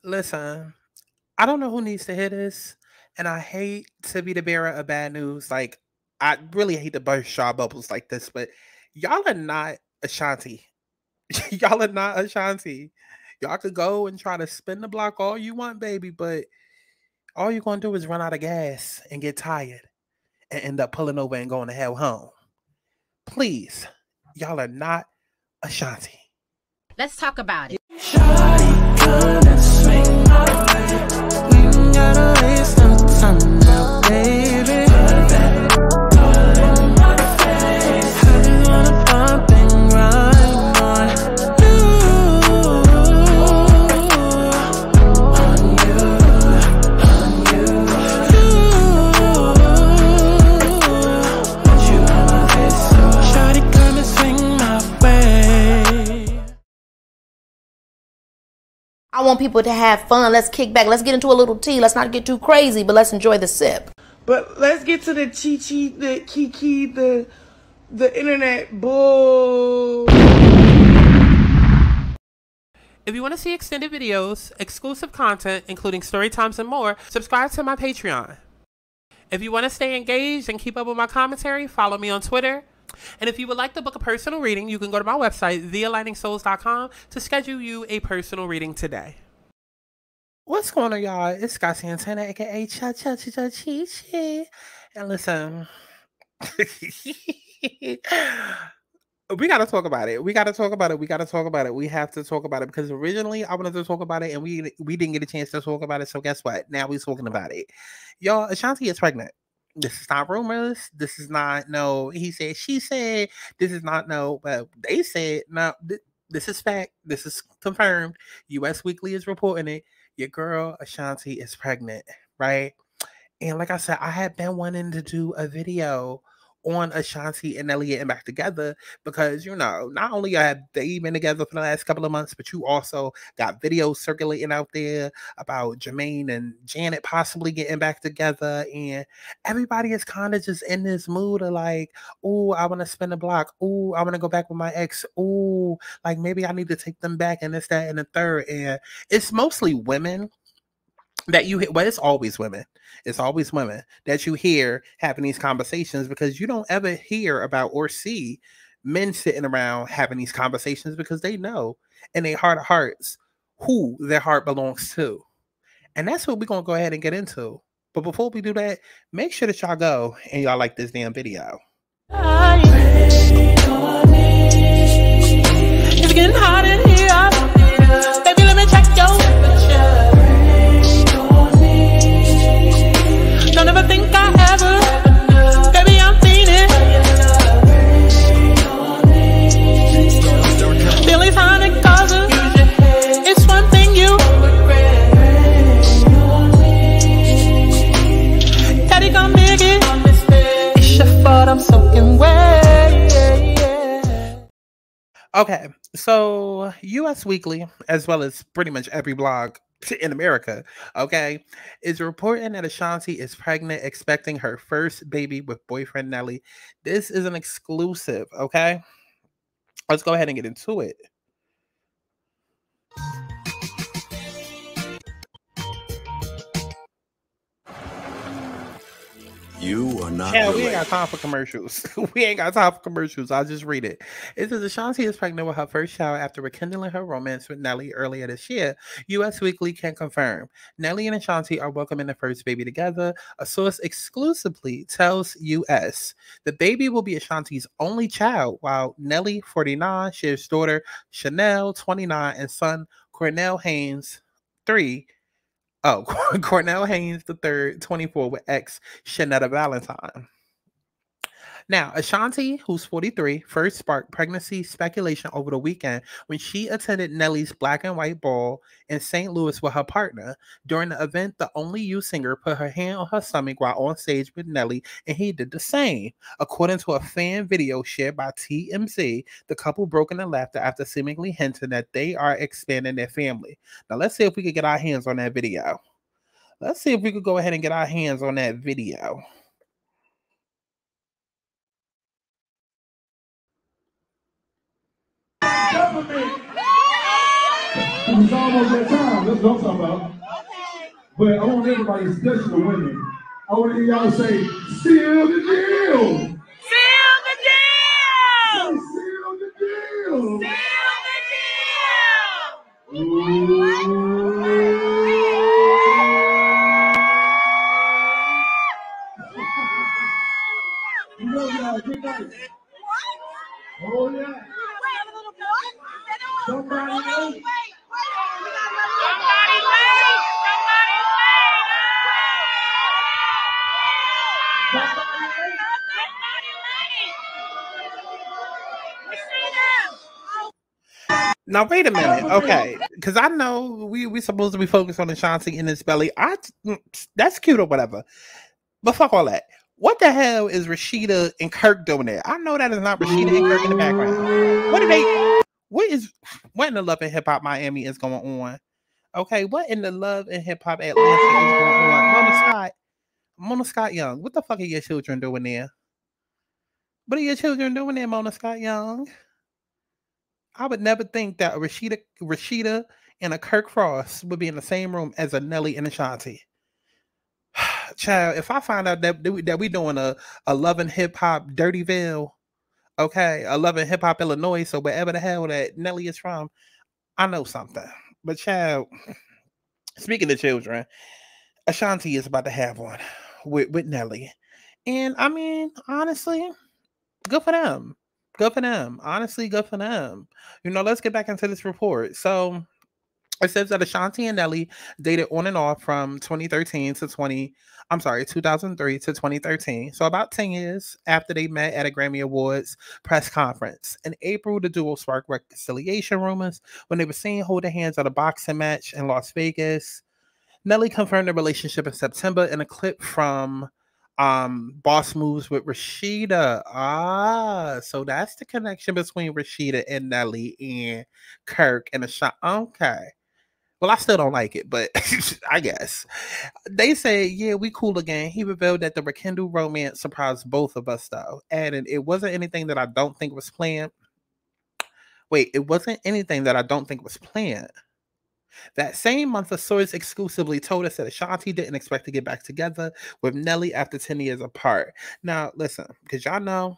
Listen, I don't know who needs to hear this, and I hate to be the bearer of bad news. Like, I really hate to burst straw bubbles like this, but y'all are not Ashanti. Y'all are not Ashanti. Y'all could go and try to spin the block all you want, baby, but all you're gonna do is run out of gas and get tired and end up pulling over and going to hell home. Please, y'all are not Ashanti. Let's talk about it. I want people to have fun. Let's kick back. Let's get into a little tea. Let's not get too crazy, but let's enjoy the sip. But let's get to the chi-chi, the kiki, the internet bull. If you want to see extended videos, exclusive content, including story times and more, subscribe to my Patreon. If you want to stay engaged and keep up with my commentary, follow me on Twitter. And if you would like to book a personal reading, you can go to my website, thealigningsouls.com, to schedule you a personal reading today. What's going on, y'all? It's Santana, aka Cha Cha Cha Cha Chi Chi. And listen, we gotta talk about it. We gotta talk about it. We gotta talk about it. We have to talk about it because originally I wanted to talk about it and we didn't get a chance to talk about it. So guess what? Now we're talking about it. Y'all, Ashanti is pregnant. This is not rumors. This is not no. He said, she said. This is not no. But they said no. This is fact. This is confirmed. U.S. Weekly is reporting it. Your girl Ashanti is pregnant, right? And like I said, I had been wanting to do a video on Ashanti and Nelly getting back together because, you know, not only have they been together for the last couple of months, but you also got videos circulating out there about Jermaine and Janet possibly getting back together, and everybody is kind of just in this mood of like, oh, I want to spin the block, oh, I want to go back with my ex, oh, like maybe I need to take them back, and this, that, and the third. And it's mostly women that you hear. Well, it's always women. It's always women that you hear having these conversations because you don't ever hear about or see men sitting around having these conversations because they know in their heart of hearts who their heart belongs to. And that's what we're going to go ahead and get into. But before we do that, make sure that y'all go and y'all like this damn video. It's getting hot in here. Baby, let me check your temperature. Don't ever think I ever. Baby, I'm feeling. Feelings on it causes. It's one thing you Daddy gon' make it. It's your fault I'm soaking wet. Okay, so U.S. Weekly, as well as pretty much every blog in America, okay, is reporting that Ashanti is pregnant, expecting her first baby with boyfriend Nelly. This is an exclusive, okay? Let's go ahead and get into it. You are not. Yeah, we ain't got time for commercials. We ain't got time for commercials. I'll just read it. It says Ashanti is pregnant with her first child after rekindling her romance with Nelly earlier this year. U.S. Weekly can confirm Nelly and Ashanti are welcoming their first baby together. A source exclusively tells U.S. the baby will be Ashanti's only child, while Nelly, 49, shares daughter Chanel, 29, and son Cornell Haynes, 3. Oh, Cornell Haynes III, 24, with ex Shanetta Valentine. Now, Ashanti, who's 43, first sparked pregnancy speculation over the weekend when she attended Nelly's Black and White Ball in St. Louis with her partner. During the event, the Only You singer put her hand on her stomach while on stage with Nelly, and he did the same. According to a fan video shared by TMZ, the couple broke into laughter after seemingly hinting that they are expanding their family. Now, let's see if we could get our hands on that video. Let's see if we could go ahead and get our hands on that video. It's almost that time. That's what I'm talking about. But I want everybody, especially the women, I want to hear y'all say, seal the deal. Seal the deal. Say, seal the deal. Seal the deal. You know y'all, good night. Oh yeah. Somebody else. Somebody wait. Now wait a minute, okay? Because I know we supposed to be focused on Ashanti in his belly. That's cute or whatever, but fuck all that. What the hell is Rashida and Kirk doing there? I know that is not Rashida and Kirk in the background. What are they? What in the Love and Hip Hop Miami is going on? Okay, what in the Love and Hip Hop Atlanta is going on? Mona Scott Young, what the fuck are your children doing there? What are your children doing there, Mona Scott Young? I would never think that a Rashida and a Kirk Frost would be in the same room as a Nelly and Ashanti. Child, if I find out that we doing a Love and Hip Hop Dirtyville, okay, a Love and Hip Hop Illinois, so wherever the hell that Nelly is from, I know something. But child, speaking of children, Ashanti is about to have one with Nelly. And I mean, honestly, good for them. Good for them. Honestly, good for them. You know, let's get back into this report. So it says that Ashanti and Nelly dated on and off from 2003 to 2013. So about 10 years after they met at a Grammy Awards press conference. In April, the duo sparked reconciliation rumors when they were seen holding hands at a boxing match in Las Vegas. Nelly confirmed the relationship in September in a clip from Boss Moves with Rashida. So that's the connection between Rashida and Nelly and Kirk and Ashanti. Okay. Well, I still don't like it, but I guess. They say, yeah, we cool again. He revealed that the rekindled romance surprised both of us, though. And it wasn't anything that I don't think was planned. Wait, it wasn't anything that I don't think was planned. That same month, a source exclusively told us that Ashanti didn't expect to get back together with Nelly after 10 years apart. Now, listen, because y'all know,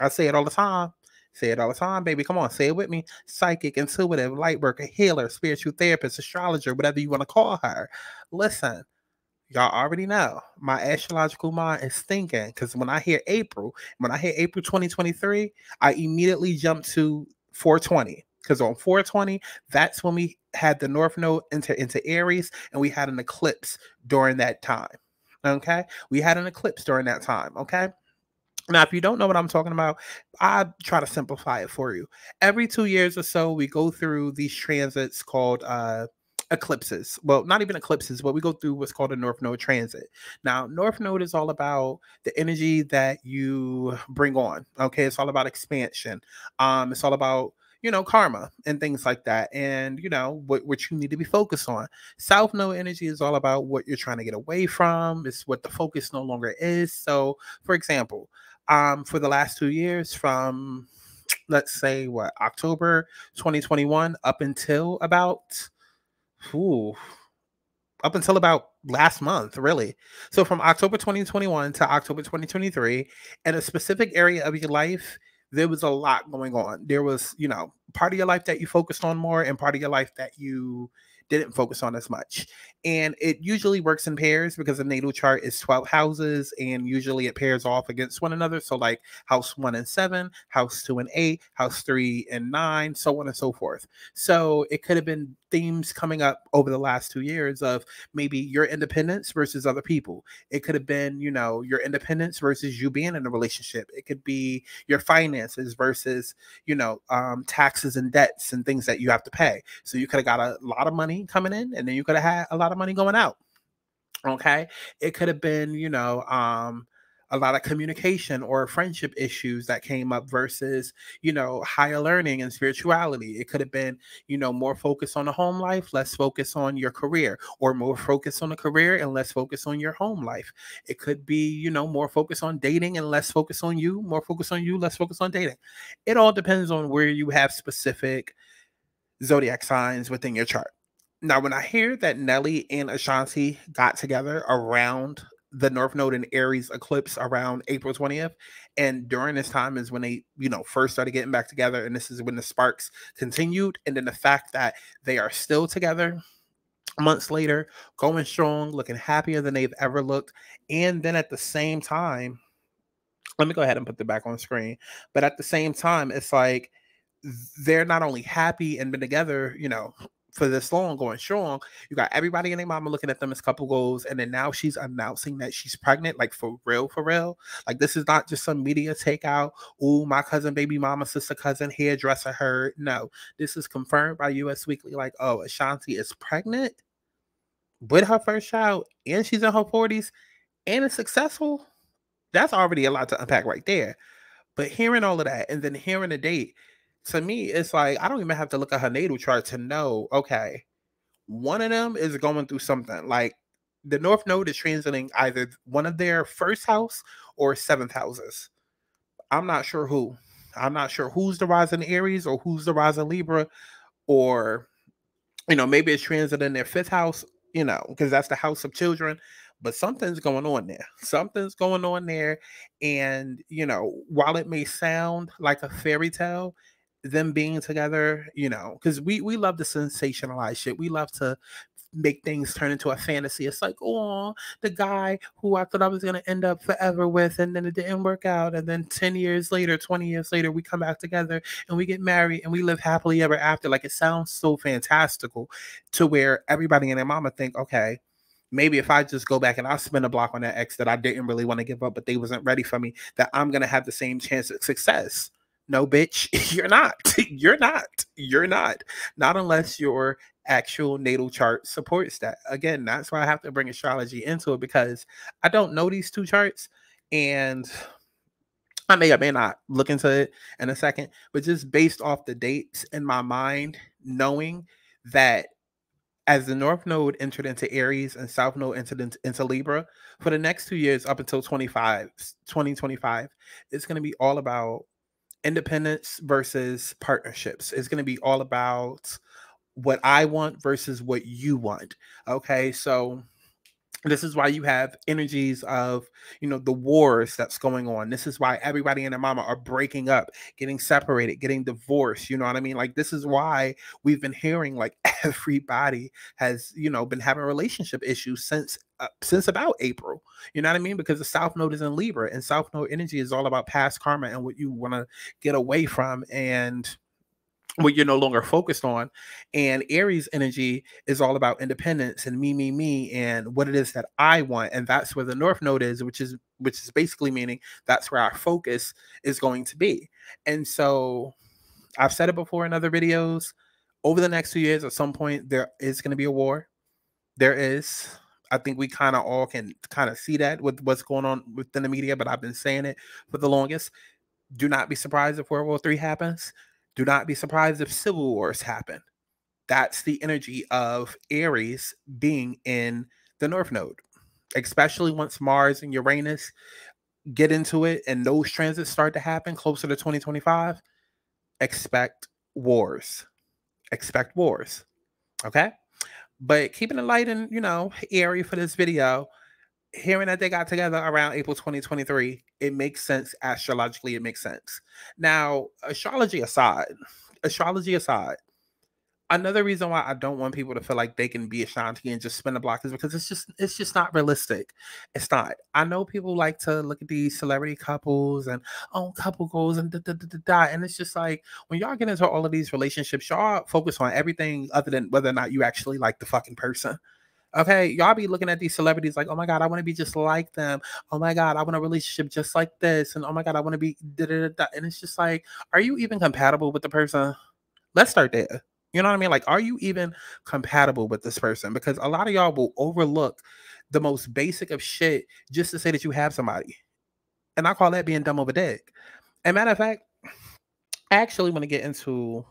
I say it all the time. Say it all the time, baby. Come on, say it with me. Psychic, intuitive, light worker, healer, spiritual therapist, astrologer, whatever you want to call her. Listen, y'all already know my astrological mind is thinking, because when I hear April 2023, I immediately jump to 420. Because on 420, that's when we had the North Node enter into Aries, and we had an eclipse during that time. Okay? We had an eclipse during that time. Okay? Now, if you don't know what I'm talking about, I try to simplify it for you. Every 2 years or so, we go through these transits called eclipses. Well, not even eclipses, but we go through what's called a North Node transit. Now, North Node is all about the energy that you bring on. Okay? It's all about expansion. It's all about karma and things like that. And, what you need to be focused on. South Node energy is all about what you're trying to get away from. It's what the focus no longer is. So, for example, for the last 2 years from, let's say, October 2021 up until about last month, really. So from October 2021 to October 2023, in a specific area of your life, there was a lot going on. There was, part of your life that you focused on more and part of your life that you didn't focus on as much. And it usually works in pairs because the natal chart is 12 houses and usually it pairs off against one another. So like house 1 and 7, house 2 and 8, house 3 and 9, so on and so forth. So it could have been themes coming up over the last 2 years of maybe your independence versus other people. It could have been, your independence versus you being in a relationship. It could be your finances versus, taxes and debts and things that you have to pay. So you could have got a lot of money coming in and then you could have had a lot of money going out. Okay. It could have been, a lot of communication or friendship issues that came up versus, higher learning and spirituality. It could have been, more focus on the home life, less focus on your career, or more focus on the career and less focus on your home life. It could be, more focus on dating and less focus on you, more focus on you, less focus on dating. It all depends on where you have specific zodiac signs within your chart. Now, when I hear that Nelly and Ashanti got together around the North Node and Aries eclipse around April 20th, and during this time is when they, first started getting back together, and this is when the sparks continued, and then the fact that they are still together months later, going strong, looking happier than they've ever looked, and then at the same time, let me go ahead and put the back on screen, but at the same time, it's like they're not only happy and been together, for this long, going strong. You got everybody and their mama looking at them as couple goals, and then now she's announcing that she's pregnant, like for real, for real. Like this is not just some media takeout. Oh, my cousin, baby mama, sister, cousin, hairdresser heard. No, this is confirmed by US Weekly. Like, oh, Ashanti is pregnant with her first child, and she's in her 40s, and it's successful. That's already a lot to unpack right there. But hearing all of that and then hearing the date, to me, it's like I don't even have to look at her natal chart to know, okay, one of them is going through something. Like the North Node is transiting either one of their first house or seventh houses. I'm not sure who. I'm not sure who's the rising Aries or who's the rising Libra, or maybe it's transiting their fifth house, because that's the house of children. But something's going on there. Something's going on there. And, while it may sound like a fairy tale, them being together, because we love to sensationalize shit. We love to make things turn into a fantasy. It's like, oh, the guy who I thought I was going to end up forever with, and then it didn't work out. And then 10 years later, 20 years later, we come back together and we get married and we live happily ever after. Like it sounds so fantastical to where everybody and their mama think, okay, maybe if I just go back and I spin a block on that ex that I didn't really want to give up, but they wasn't ready for me, that I'm going to have the same chance of success. No, bitch, you're not. You're not. You're not. Not unless your actual natal chart supports that. Again, that's why I have to bring astrology into it, because I don't know these two charts, and I may or may not look into it in a second, but just based off the dates in my mind, knowing that as the North Node entered into Aries and South Node entered into Libra, for the next 2 years up until 2025, it's going to be all about independence versus partnerships. It's going to be all about what I want versus what you want. Okay, so this is why you have energies of, the wars that's going on. This is why everybody and their mama are breaking up, getting separated, getting divorced. You know what I mean? Like, this is why we've been hearing like everybody has, been having relationship issues since about April. You know what I mean? Because the South Node is in Libra, and South Node energy is all about past karma and what you want to get away from and what you're no longer focused on. And Aries energy is all about independence and me, and what it is that I want. And that's where the North Node is, which is basically meaning that's where our focus is going to be. And so I've said it before in other videos, over the next 2 years, at some point, there is going to be a war. There is. I think we kind of all can kind of see that with what's going on within the media, but I've been saying it for the longest. Do not be surprised if World War III happens. Do not be surprised if civil wars happen. That's the energy of Aries being in the North Node, especially once Mars and Uranus get into it and those transits start to happen closer to 2025. Expect wars. Expect wars. Okay? But keeping it light and, airy for this video, hearing that they got together around April 2023, it makes sense. Astrologically, it makes sense. Now, astrology aside, another reason why I don't want people to feel like they can be Ashanti and just spin the block is because it's just not realistic. It's not. I know people like to look at these celebrity couples and couple goals and and it's just like when y'all get into all of these relationships, y'all focus on everything other than whether or not you actually like the fucking person. Okay, y'all be looking at these celebrities like, oh my God, I want to be just like them. Oh my God, I want a relationship just like this. And oh my God, I want to be And it's just like, are you even compatible with the person? Let's start there. You know what I mean? Like, are you even compatible with this person? Because a lot of y'all will overlook the most basic of shit just to say that you have somebody. And I call that being dumb over dick. And matter of fact, I actually want to get into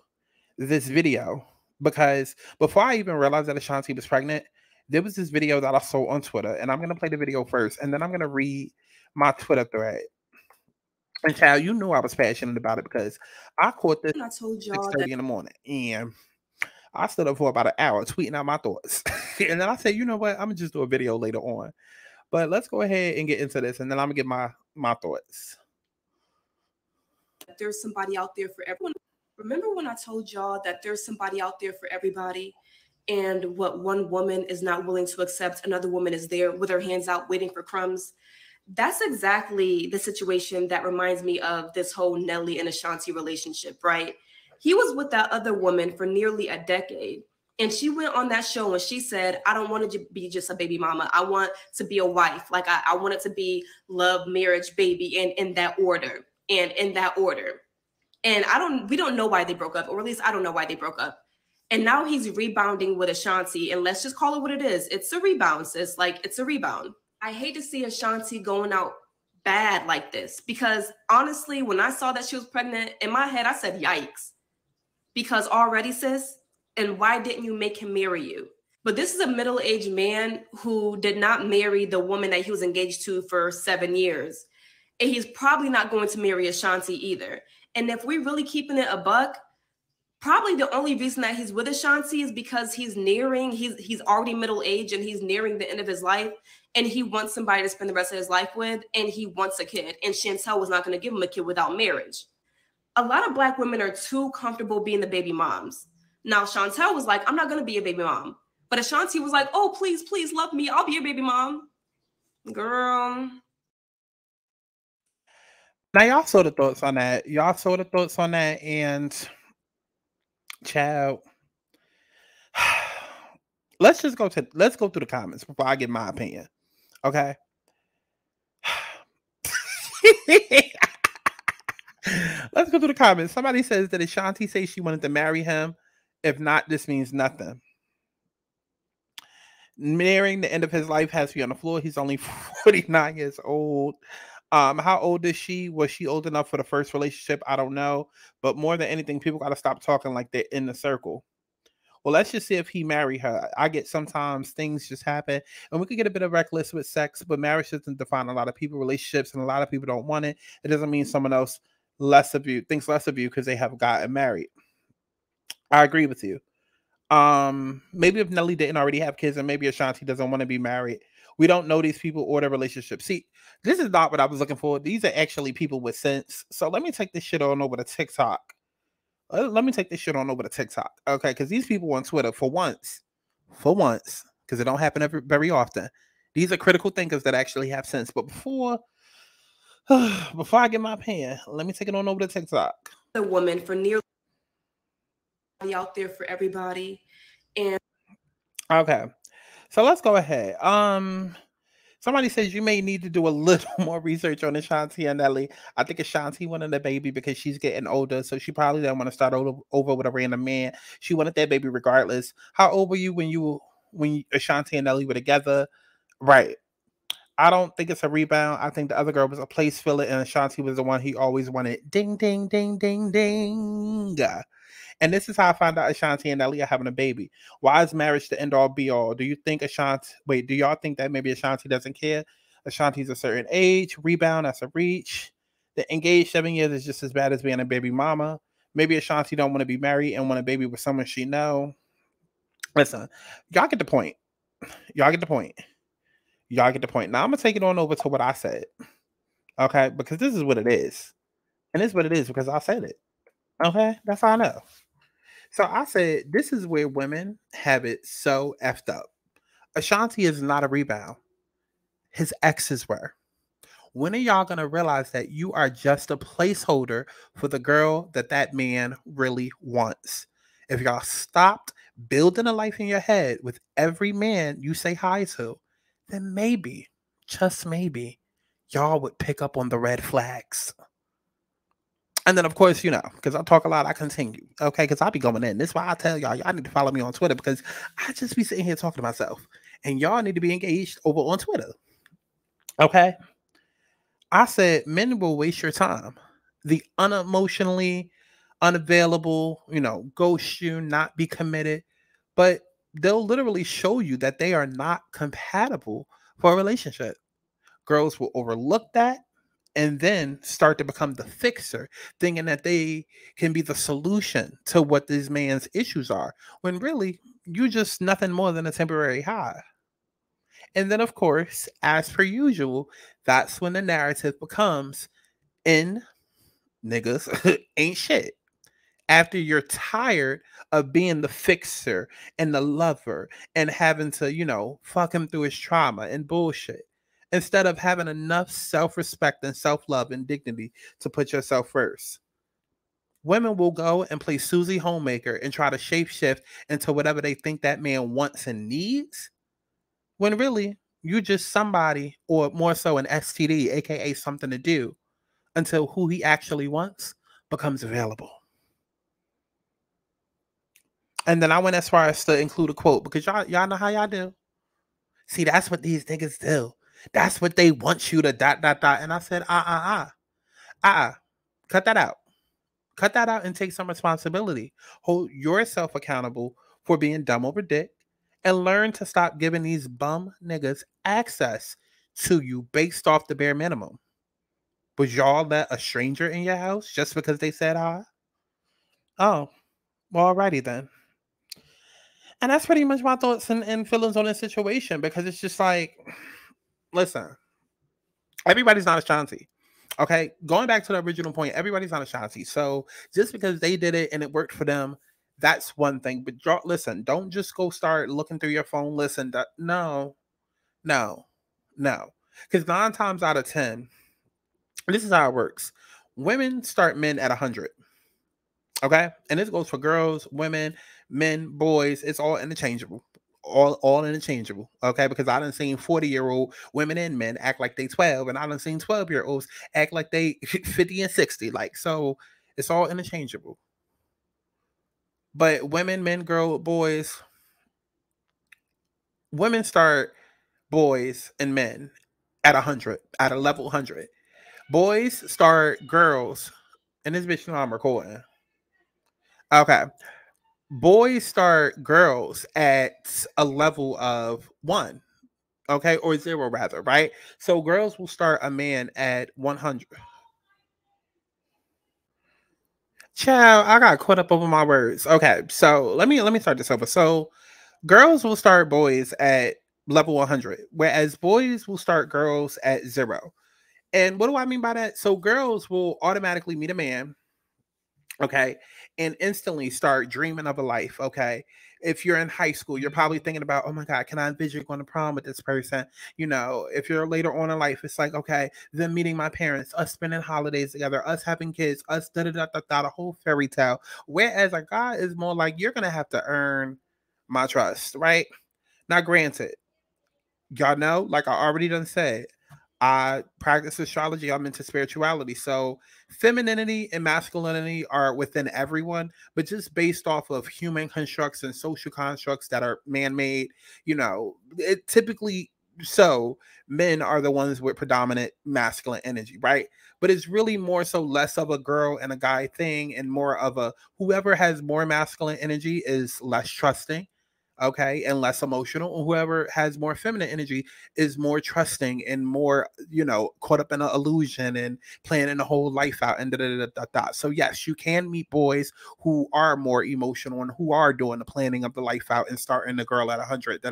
this video because before I even realized that Ashanti was pregnant, there was this video that I saw on Twitter, and I'm going to play the video first, and then I'm going to read my Twitter thread. And child, you knew I was passionate about it because I caught this at 6:30 in the morning. And I stood up for about an hour tweeting out my thoughts. And then I said, you know what? I'm gonna just do a video later on. But let's go ahead and get into this, and then I'm gonna get my thoughts. There's somebody out there for everyone. Remember when I told y'all that there's somebody out there for everybody, and what one woman is not willing to accept, another woman is there with her hands out waiting for crumbs? That's exactly the situation that reminds me of this whole Nelly and Ashanti relationship, right? He was with that other woman for nearly a decade. And she went on that show and she said, I don't want to be just a baby mama. I want to be a wife. Like I want it to be love, marriage, baby, and in that order. And in that order. And we don't know why they broke up, or at least I don't know why they broke up. And now he's rebounding with Ashanti. And let's just call it what it is. It's a rebound, sis. Like, it's a rebound. I hate to see Ashanti going out bad like this, because honestly, when I saw that she was pregnant, in my head, I said, yikes. Because already, sis, and why didn't you make him marry you? But this is a middle-aged man who did not marry the woman that he was engaged to for 7 years. And he's probably not going to marry Ashanti either. And if we're really keeping it a buck, probably the only reason that he's with Ashanti is because he's already middle-aged and he's nearing the end of his life. And he wants somebody to spend the rest of his life with, and he wants a kid. And Chantel was not going to give him a kid without marriage. A lot of Black women are too comfortable being the baby moms. Now, Chantel was like, I'm not going to be a baby mom. But Ashanti was like, oh, please, please love me. I'll be your baby mom. Girl. Now, y'all saw the thoughts on that. Y'all saw the thoughts on that, and child, let's go through the comments before I give my opinion. Okay. Let's go through the comments. Somebody says that Ashanti says she wanted to marry him. If not, this means nothing. Nearing the end of his life has to be on the floor. He's only 49 years old. How old is she? Was she old enough for the first relationship? I don't know. But more than anything, people got to stop talking like they're in the circle. Well, let's just see if he married her. I get sometimes things just happen, and we could get a bit of reckless with sex, but marriage doesn't define a lot of people, relationships, and a lot of people don't want it. It doesn't mean someone else thinks less of you because they have gotten married. I agree with you. Maybe if Nelly didn't already have kids, and maybe Ashanti doesn't want to be married. We don't know these people or their relationships. See, this is not what I was looking for. These are actually people with sense. So let me take this shit on over to TikTok. Okay, because these people on Twitter, for once, because it don't happen very often, these are critical thinkers that actually have sense. But before I get my opinion, let me take it on over to TikTok. The woman for nearly out there for everybody. And okay, so let's go ahead. Somebody says you may need to do a little more research on Ashanti and Nelly. I think Ashanti wanted a baby because she's getting older, so she probably didn't want to start over with a random man. She wanted that baby regardless. How old were you when Ashanti and Nelly were together? Right. I don't think it's a rebound. I think the other girl was a place filler, and Ashanti was the one he always wanted. Ding, ding, ding, ding, ding. And this is how I found out Ashanti and Nelly are having a baby. Why is marriage the end all be all? Do y'all think that maybe Ashanti doesn't care? Ashanti's a certain age. Rebound, that's a reach. The engaged 7 years is just as bad as being a baby mama. Maybe Ashanti don't want to be married and want a baby with someone she know. Listen, y'all get the point. Now I'm going to take it on over to what I said. Okay? Because this is what it is. And it's what it is because I said it. Okay? That's how I know. So I said, this is where women have it so effed up. Ashanti is not a rebound. His exes were. When are y'all going to realize that you are just a placeholder for the girl that man really wants? If y'all stopped building a life in your head with every man you say hi to, then maybe, just maybe, y'all would pick up on the red flags. And then, of course, because I talk a lot, I continue. Okay, because I be going in. This is why I tell y'all need to follow me on Twitter, because I just be sitting here talking to myself. And y'all need to be engaged over on Twitter. Okay? I said men will waste your time. The unemotionally unavailable, ghost you, not be committed. But they'll literally show you that they are not compatible for a relationship. Girls will overlook that and then start to become the fixer, thinking that they can be the solution to what this man's issues are, when really you just nothing more than a temporary high. And then, of course, as per usual, that's when the narrative becomes in niggas ain't shit. After you're tired of being the fixer and the lover and having to, fuck him through his trauma and bullshit, instead of having enough self-respect and self-love and dignity to put yourself first. Women will go and play Susie Homemaker and try to shapeshift into whatever they think that man wants and needs, when really you just somebody, or more so an STD, aka something to do, until who he actually wants becomes available. And then I went as far as to include a quote, because y'all know how y'all do. See, that's what these niggas do. That's what they want you to ... And I said, cut that out. Cut that out and take some responsibility. Hold yourself accountable for being dumb over dick, and learn to stop giving these bum niggas access to you based off the bare minimum. Would y'all let a stranger in your house just because they said hi? Oh, well, alrighty then. And that's pretty much my thoughts and feelings on this situation, because it's just like, listen, everybody's not Ashanti. Okay, going back to the original point, everybody's not Ashanti. So just because they did it and it worked for them, that's one thing. But listen, don't just go start looking through your phone. Listen, no. Because 9 times out of 10, this is how it works. Women start men at 100. Okay, and this goes for girls, women, men, boys. It's all interchangeable. All interchangeable. Okay, because I done seen 40-year-old women and men act like they 12, and I done seen 12-year-olds act like they 50 and 60. Like, so it's all interchangeable. But women, men, girl, boys, women start boys and men at 100, at a level 100. Boys start girls, and this bitch know I'm recording. Okay. Boys start girls at a level of 1, okay, or 0 rather, right? So girls will start a man at 100. Child, I got caught up over my words. Okay, so let me start this over. So girls will start boys at level 100, whereas boys will start girls at 0. And what do I mean by that? So girls will automatically meet a man, okay, and instantly start dreaming of a life, okay? If you're in high school, you're probably thinking about, oh my God, can I envision going to prom with this person? If you're later on in life, it's like, okay, them meeting my parents, us spending holidays together, us having kids, us the whole fairy tale. Whereas a guy is more like, you're going to have to earn my trust, right? Now, granted, y'all know, like I already done said, I practice astrology. I'm into spirituality. So femininity and masculinity are within everyone, but just based off of human constructs and social constructs that are man-made, it typically, so men are the ones with predominant masculine energy, right? But it's really more so less of a girl and a guy thing, and more of a whoever has more masculine energy is less trusting, okay, and less emotional. Whoever has more feminine energy is more trusting and more, caught up in an illusion and planning the whole life out and So yes, you can meet boys who are more emotional and who are doing the planning of the life out and starting the girl at 100.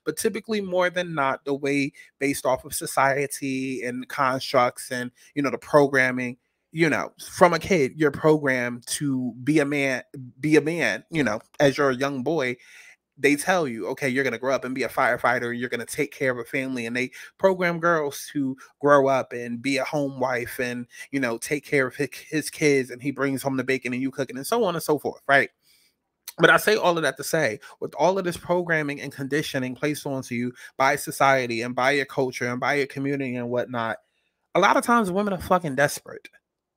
But typically, more than not, the way based off of society and constructs and the programming, from a kid, you're programmed to be a man, as you're a young boy. They tell you, okay, you're going to grow up and be a firefighter. You're going to take care of a family. And they program girls to grow up and be a home wife and, take care of his kids. And he brings home the bacon and you cooking and so on and so forth, right? But I say all of that to say, with all of this programming and conditioning placed onto you by society and by your culture and by your community and whatnot, a lot of times women are fucking desperate.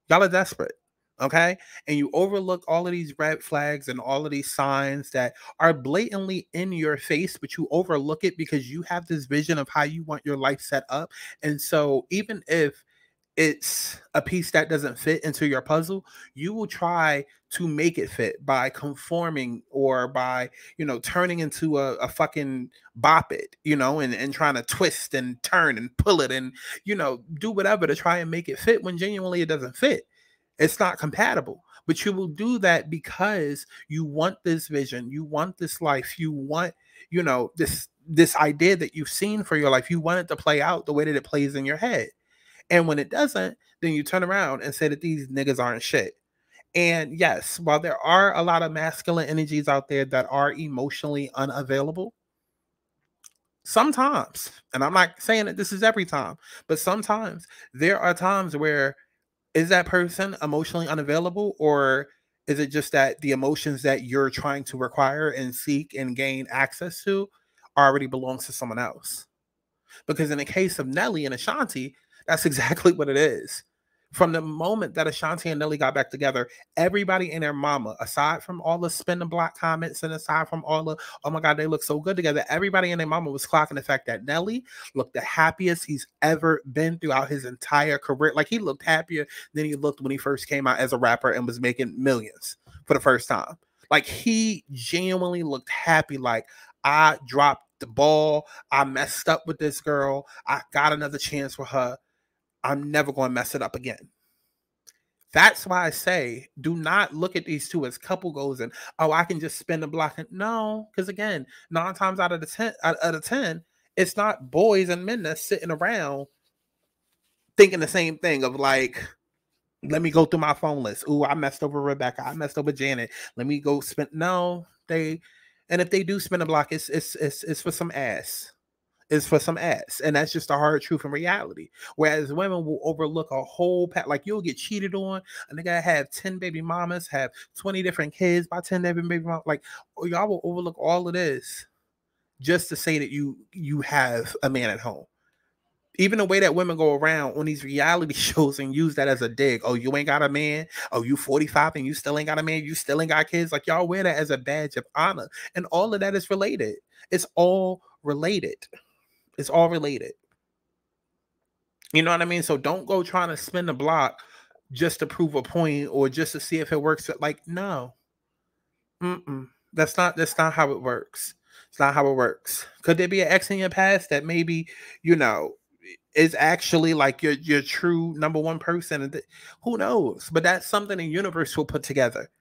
Y'all are desperate. Okay. And you overlook all of these red flags and all of these signs that are blatantly in your face, but you overlook it because you have this vision of how you want your life set up. And so even if it's a piece that doesn't fit into your puzzle, you will try to make it fit by conforming or by, turning into a fucking bop it, and trying to twist and turn and pull it and, do whatever to try and make it fit when genuinely it doesn't fit. It's not compatible. But you will do that because you want this vision, you want this life, you want, this idea that you've seen for your life. You want it to play out the way that it plays in your head. And when it doesn't, then you turn around and say that these niggas aren't shit. And yes, while there are a lot of masculine energies out there that are emotionally unavailable, sometimes, and I'm not saying that this is every time, but sometimes there are times where is that person emotionally unavailable, or is it just that the emotions that you're trying to require and seek and gain access to already belongs to someone else? Because in the case of Nelly and Ashanti, that's exactly what it is. From the moment that Ashanti and Nelly got back together, everybody and their mama, aside from all the spin the block comments and aside from all the, oh my God, they look so good together, everybody and their mama was clocking the fact that Nelly looked the happiest he's ever been throughout his entire career. Like, he looked happier than he looked when he first came out as a rapper and was making millions for the first time. Like, he genuinely looked happy. Like, I dropped the ball. I messed up with this girl. I got another chance for her. I'm never going to mess it up again. That's why I say, do not look at these two as couple goals and, oh, I can just spin the block. No, because again, 9 times out of 10, it's not boys and men that's sitting around thinking the same thing of like, let me go through my phone list. Ooh, I messed over Rebecca. I messed over Janet. Let me go spin. No, and if they do spin a block, it's for some ass. Is for some ass, and that's just the hard truth and reality. Whereas women will overlook a whole like, you'll get cheated on, and they gotta have 10 baby mamas, have 20 different kids by 10 different baby mamas. Like, y'all will overlook all of this just to say that you have a man at home. Even the way that women go around on these reality shows and use that as a dig. Oh, you ain't got a man. Oh, you 45 and you still ain't got a man. You still ain't got kids. Like, y'all wear that as a badge of honor, and all of that is related. It's all related. It's all related. You know what I mean? So don't go trying to spin the block just to prove a point or just to see if it works. Like, no. That's not how it works. It's not how it works. Could there be an ex in your past that maybe, is actually like your true number one person? Who knows? But that's something the universe will put together.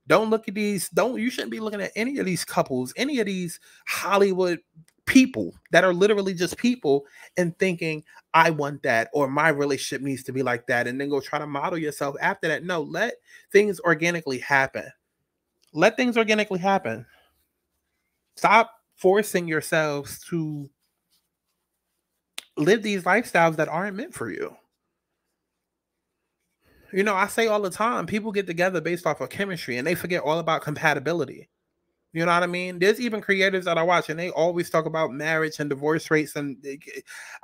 Don't look at these. You shouldn't be looking at any of these couples, any of these Hollywood people that are literally just people and thinking, I want that, or my relationship needs to be like that, and then go try to model yourself after that. No, let things organically happen. Let things organically happen. Stop forcing yourselves to live these lifestyles that aren't meant for you. I say all the time, people get together based off of chemistry and they forget all about compatibility. You know what I mean? There's even creators that I watch and they always talk about marriage and divorce rates. And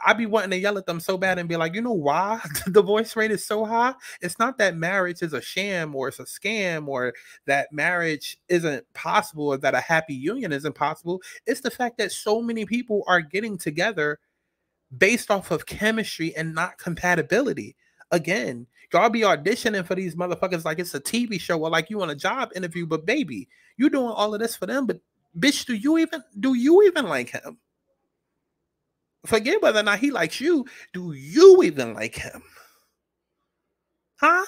I be wanting to yell at them so bad and be like, you know why the divorce rate is so high? It's not that marriage is a sham or it's a scam or that marriage isn't possible or that a happy union isn't possible. It's the fact that so many people are getting together based off of chemistry and not compatibility. Again, y'all be auditioning for these motherfuckers like it's a TV show or like you on a job interview, but baby, you doing all of this for them, but bitch, do you even like him? Forget whether or not he likes you. Do you even like him? Huh?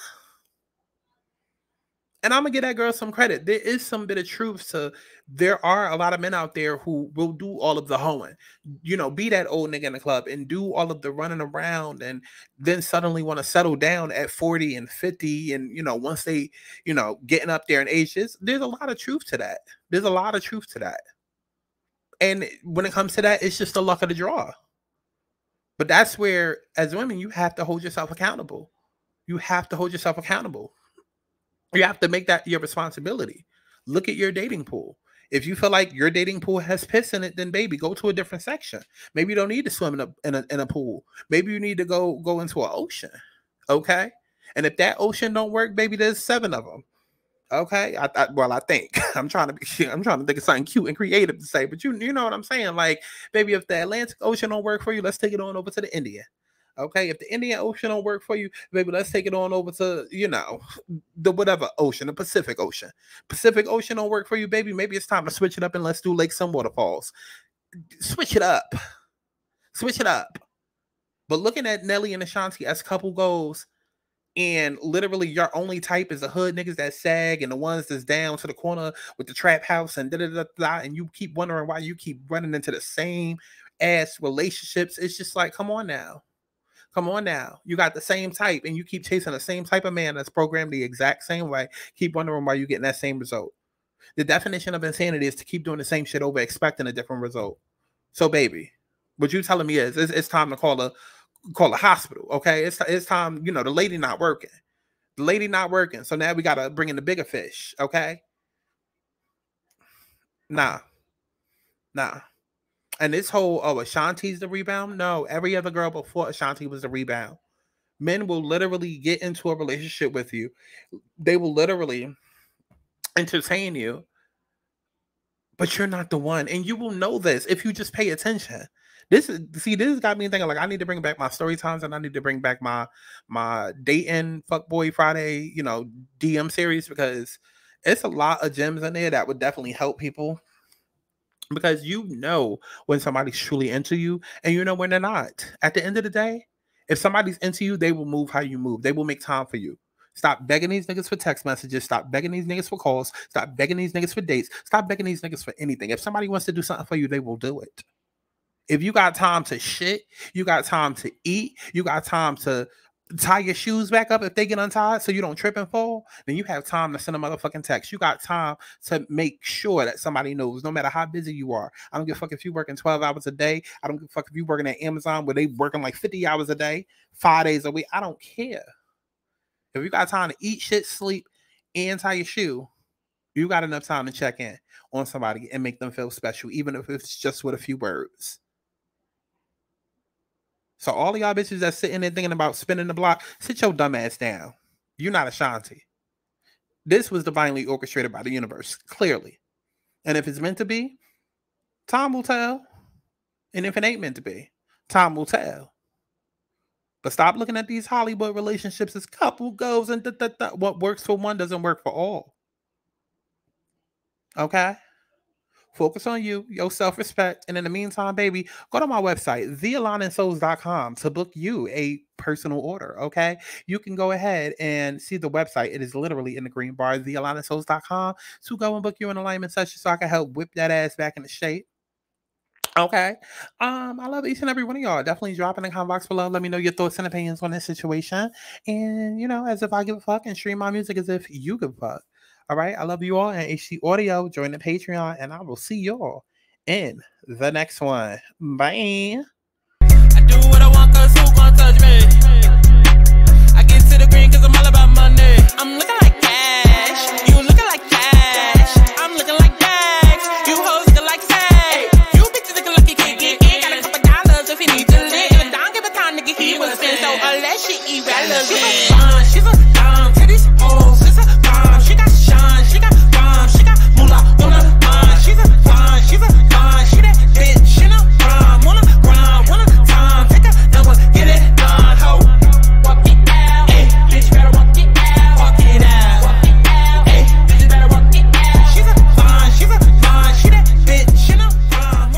And I'm gonna give that girl some credit. There is some bit of truth to, there are a lot of men out there who will do all of the hoeing, be that old nigga in the club and do all of the running around and then suddenly want to settle down at 40 and 50. And, once they, getting up there in ages, there's a lot of truth to that. There's a lot of truth to that. And when it comes to that, it's just the luck of the draw. But that's where, as women, you have to hold yourself accountable. You have to hold yourself accountable. You have to make that your responsibility. Look at your dating pool. If you feel like your dating pool has piss in it, then baby, go to a different section. Maybe you don't need to swim in a pool. Maybe you need to go into an ocean. Okay. And if that ocean don't work, baby, there's 7 of them. Okay. I think I'm trying to think of something cute and creative to say, but you know what I'm saying? Like, baby, if the Atlantic Ocean don't work for you, let's take it on over to the Indian. Okay, if the Indian Ocean don't work for you, baby, let's take it on over to, you know, the whatever ocean, the Pacific Ocean. Pacific Ocean don't work for you, baby. Maybe it's time to switch it up and let's do lakes and waterfalls. Switch it up. Switch it up. But looking at Nelly and Ashanti as couple goals, and literally your only type is the hood niggas that sag and the ones that's down to the corner with the trap house and da-da-da-da, and you keep wondering why you keep running into the same ass relationships. It's just like, come on now. Come on now. You got the same type and you keep chasing the same type of man that's programmed the exact same way. Keep wondering why you're getting that same result. The definition of insanity is to keep doing the same shit over expecting a different result. So, baby, what you telling me is it's time to call a hospital, okay? It's time, you know, the lady not working. The lady not working. So now we got to bring in the bigger fish, okay? Nah. And this whole, Ashanti's the rebound? No, every other girl before Ashanti was the rebound. Men will literally get into a relationship with you. They will literally entertain you, but you're not the one. And you will know this if you just pay attention. This got me thinking, like, I need to bring back my story times and I need to bring back my dating fuckboy Friday, you know, DM series, because it's a lot of gems in there that would definitely help people. Because you know when somebody's truly into you and you know when they're not. At the end of the day, if somebody's into you, they will move how you move. They will make time for you. Stop begging these niggas for text messages. Stop begging these niggas for calls. Stop begging these niggas for dates. Stop begging these niggas for anything. If somebody wants to do something for you, they will do it. If you got time to shit, you got time to eat, you got time to tie your shoes back up if they get untied so you don't trip and fall, then you have time to send a motherfucking text. You got time to make sure that somebody knows, no matter how busy you are. I don't give a fuck if you're working 12 hours a day. I don't give a fuck if you're working at Amazon where they working like 50 hours a day, 5 days a week. I don't care. If you got time to eat, shit, sleep, and tie your shoe, you got enough time to check in on somebody and make them feel special, even if it's just with a few words. So all of y'all bitches that's sitting there thinking about spinning the block, sit your dumb ass down. You're not Ashanti. This was divinely orchestrated by the universe, clearly. And if it's meant to be, time will tell. And if it ain't meant to be, time will tell. But stop looking at these Hollywood relationships as couple goes and what works for one doesn't work for all. Okay? Focus on you, your self-respect. And in the meantime, baby, go to my website, thealignandsouls.com, to book you a personal order, okay? You can go ahead and see the website. It is literally in the green bar, thealignandsouls.com, to go and book you an alignment session so I can help whip that ass back into shape. Okay. I love each and every one of y'all. Definitely drop in the comment box below. Let me know your thoughts and opinions on this situation. And, you know, as if I give a fuck, and stream my music as if you give a fuck. All right. I love you all. And HD Audio, join the Patreon, and I will see y'all in the next one. Bye. I do what I want, cause who gon' touch me? I get to the green cause I'm all about money. I'm looking like cash.